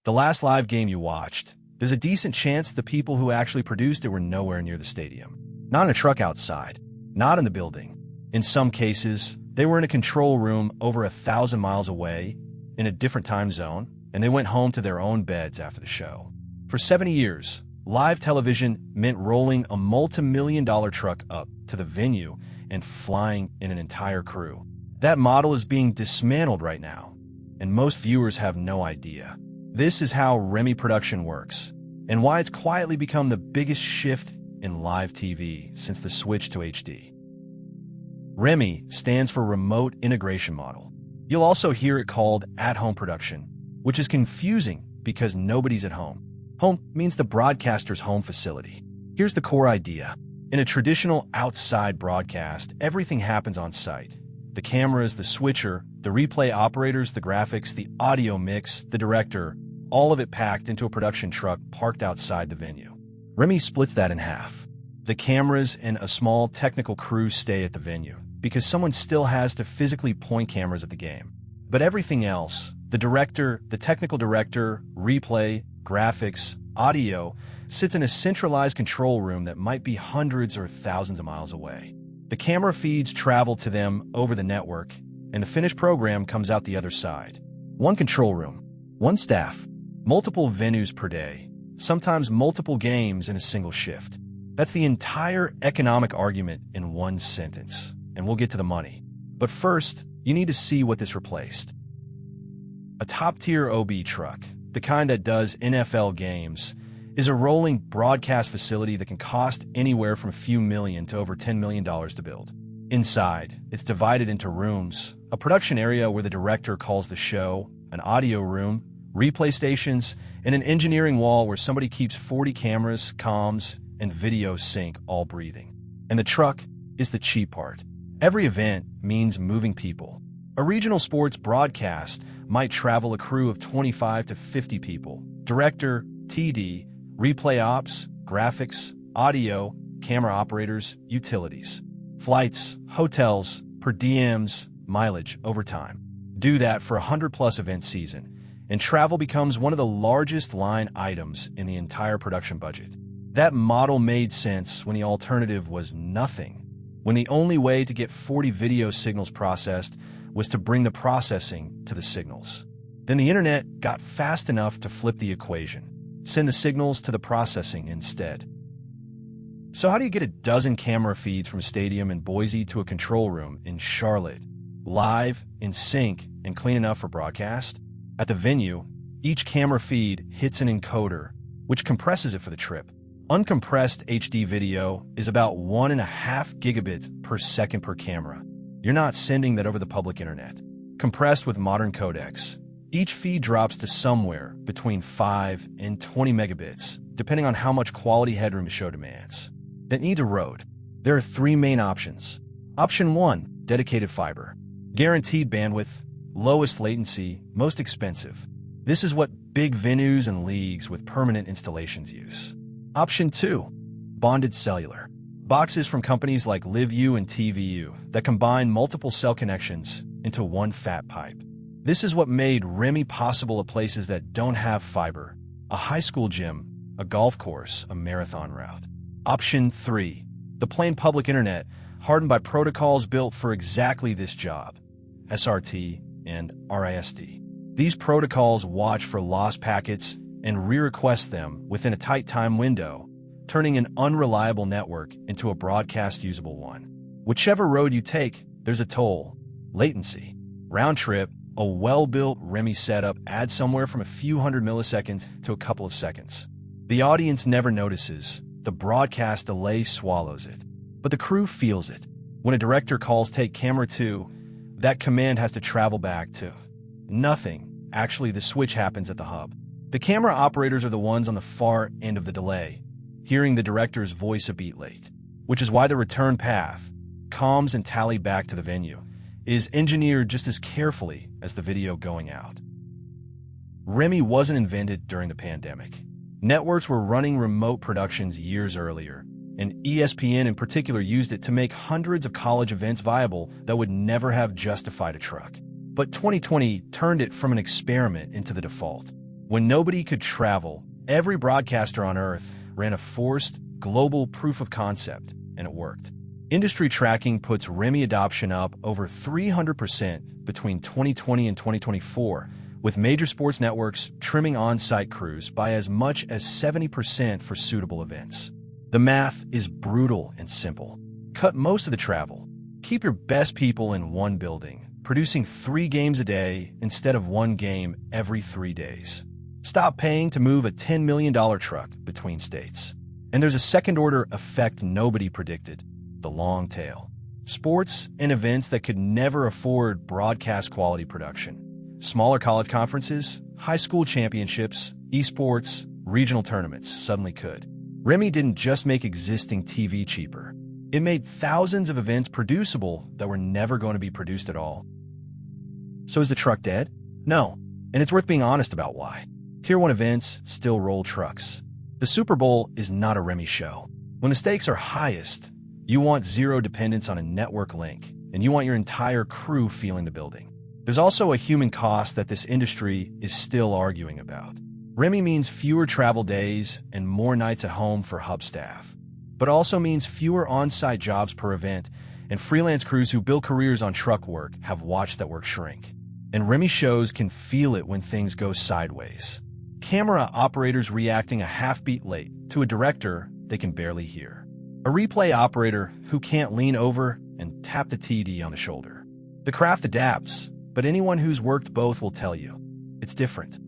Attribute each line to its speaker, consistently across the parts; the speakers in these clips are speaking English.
Speaker 1: The last live game you watched, there's a decent chance the people who actually produced it were nowhere near the stadium. Not in a truck outside, not in the building. In some cases, they were in a control room over 1,000 miles away, in a different time zone, and they went home to their own beds after the show. For 70 years, live television meant rolling a multi-million-dollar truck up to the venue and flying in an entire crew. That model is being dismantled right now, and most viewers have no idea. This is how REMI production works, and why it's quietly become the biggest shift in live TV since the switch to HD. REMI stands for Remote Integration Model. You'll also hear it called at-home production, which is confusing because nobody's at home. Home means the broadcaster's home facility. Here's the core idea. In a traditional outside broadcast, everything happens on site. The cameras, the switcher, the replay operators, the graphics, the audio mix, the director, all of it packed into a production truck parked outside the venue. REMI splits that in half. The cameras and a small technical crew stay at the venue because someone still has to physically point cameras at the game. But everything else, the director, the technical director, replay, graphics, audio, sits in a centralized control room that might be hundreds or thousands of miles away. The camera feeds travel to them over the network, and the finished program comes out the other side. One control room, one staff, multiple venues per day, sometimes multiple games in a single shift. That's the entire economic argument in one sentence, and we'll get to the money. But first, you need to see what this replaced. A top-tier OB truck, the kind that does NFL games, is a rolling broadcast facility that can cost anywhere from a few million to over $10 million to build. Inside, it's divided into rooms, a production area where the director calls the show, an audio room, replay stations, and an engineering wall where somebody keeps 40 cameras, comms, and video sync all breathing. And the truck is the cheap part. Every event means moving people. A regional sports broadcast might travel a crew of 25 to 50 people. Director, TD, replay ops, graphics, audio, camera operators, utilities. Flights, hotels, per diems, mileage, overtime. Do that for a 100-plus event season, and travel becomes one of the largest line items in the entire production budget. That model made sense when the alternative was nothing, when the only way to get 40 video signals processed was to bring the processing to the signals. Then the internet got fast enough to flip the equation, send the signals to the processing instead. So how do you get a dozen camera feeds from a stadium in Boise to a control room in Charlotte, live, in sync, and clean enough for broadcast? At the venue, each camera feed hits an encoder, which compresses it for the trip. Uncompressed HD video is about 1.5 gigabits per second per camera. You're not sending that over the public internet. Compressed with modern codecs, each feed drops to somewhere between 5 and 20 megabits, depending on how much quality headroom the show demands. That needs a road. There are three main options. Option 1, dedicated fiber. Guaranteed bandwidth, lowest latency, most expensive. This is what big venues and leagues with permanent installations use. Option 2, bonded cellular. Boxes from companies like LiveU and TVU that combine multiple cell connections into one fat pipe. This is what made REMI possible at places that don't have fiber, a high school gym, a golf course, a marathon route. Option 3, the plain public internet, hardened by protocols built for exactly this job, SRT and RIST. These protocols watch for lost packets and re-request them within a tight time window, turning an unreliable network into a broadcast-usable one. Whichever road you take, there's a toll, latency. Round trip, a well-built REMI setup adds somewhere from a few hundred milliseconds to a couple of seconds. The audience never notices. The broadcast delay swallows it. But the crew feels it. When a director calls take camera 2, that command has to travel back to nothing. Actually, the switch happens at the hub. The camera operators are the ones on the far end of the delay, hearing the director's voice a beat late, which is why the return path, comms and tally back to the venue, is engineered just as carefully as the video going out. REMI wasn't invented during the pandemic. Networks were running remote productions years earlier, and ESPN in particular used it to make hundreds of college events viable that would never have justified a truck. But 2020 turned it from an experiment into the default. When nobody could travel, every broadcaster on Earth ran a forced, global proof of concept, and it worked. Industry tracking puts REMI adoption up over 300% between 2020 and 2024, with major sports networks trimming on-site crews by as much as 70% for suitable events. The math is brutal and simple. Cut most of the travel. Keep your best people in one building, producing 3 games a day instead of 1 game every 3 days. Stop paying to move a $10 million truck between states. And there's a second-order effect nobody predicted: the long tail. Sports and events that could never afford broadcast-quality production. Smaller college conferences, high school championships, esports, regional tournaments suddenly could. REMI didn't just make existing TV cheaper. It made thousands of events producible that were never going to be produced at all. So is the truck dead? No, and it's worth being honest about why. Tier 1 events still roll trucks. The Super Bowl is not a REMI show. When the stakes are highest, you want zero dependence on a network link, and you want your entire crew feeling the building. There's also a human cost that this industry is still arguing about. REMI means fewer travel days and more nights at home for hub staff, but also means fewer on-site jobs per event, and freelance crews who build careers on truck work have watched that work shrink. And REMI shows can feel it when things go sideways. Camera operators reacting a half-beat late to a director they can barely hear. A replay operator who can't lean over and tap the TD on the shoulder. The craft adapts, but anyone who's worked both will tell you it's different.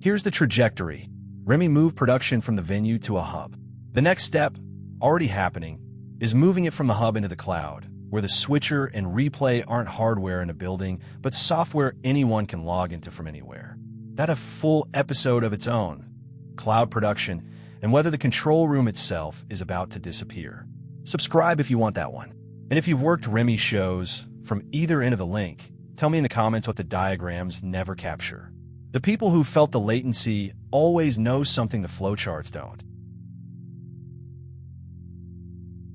Speaker 1: Here's the trajectory. REMI moved production from the venue to a hub. The next step, already happening, is moving it from the hub into the cloud, where the switcher and replay aren't hardware in a building, but software anyone can log into from anywhere. That's a full episode of its own. Cloud production, and whether the control room itself is about to disappear. Subscribe if you want that one. And if you've worked REMI shows from either end of the link, tell me in the comments what the diagrams never capture. The people who felt the latency always know something the flowcharts don't.